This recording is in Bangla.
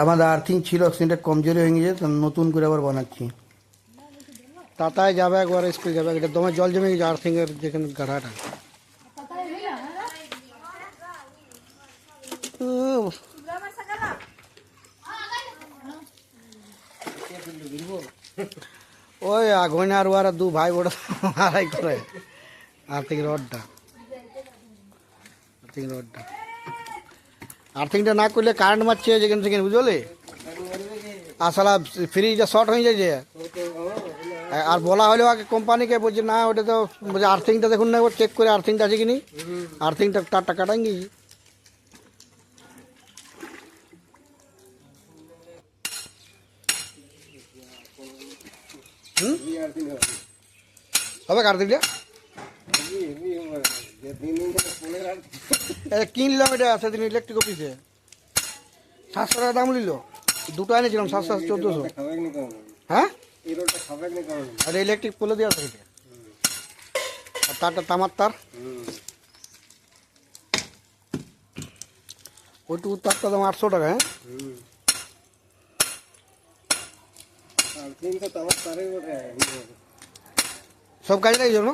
আমাদের আর্থিং ছিল, অক্সিজেনটা কমজোরি হয়ে গেছে, তো নতুন করে আবার বানাচ্ছি। তাতায় যাবে একবার, স্কুল যাবে, এটা দমে জল জমে গেছে আর্থিংয়ের যেখানে গাড়াটা। ওই আগুন আর ওরা দু ভাই বড় আড়াই করে আর্থিং রডটা, আর্থিংটা না করলে কারেন্ট মারছে যেখানে সেখানে, বুঝলে? আর সালা ফ্রিজটা শর্ট হয়ে যাচ্ছে। আর বলা হলেও আগে কোম্পানিকে, বলছে না ওটা তো বলছে আর্থিংটা দেখুন না, একবার চেক করে আর্থিংটা আছে কি নি, আর্থিংটা তারটা কাটাঙ্গি। হবে আর্থিংটা কিনলাম এটা সেদিন ইলেকট্রিক অফিসে, 700 টাকা দাম নিল, দুটো এনেছিলাম 700 1400। হ্যাঁ, আর ইলেকট্রিক পোলে দেওয়া থাকে, আর তারটা তামার তার, ওইটুকু তারটা দাম 800 টাকা। হ্যাঁ, সব কাজে লাগে জন্য।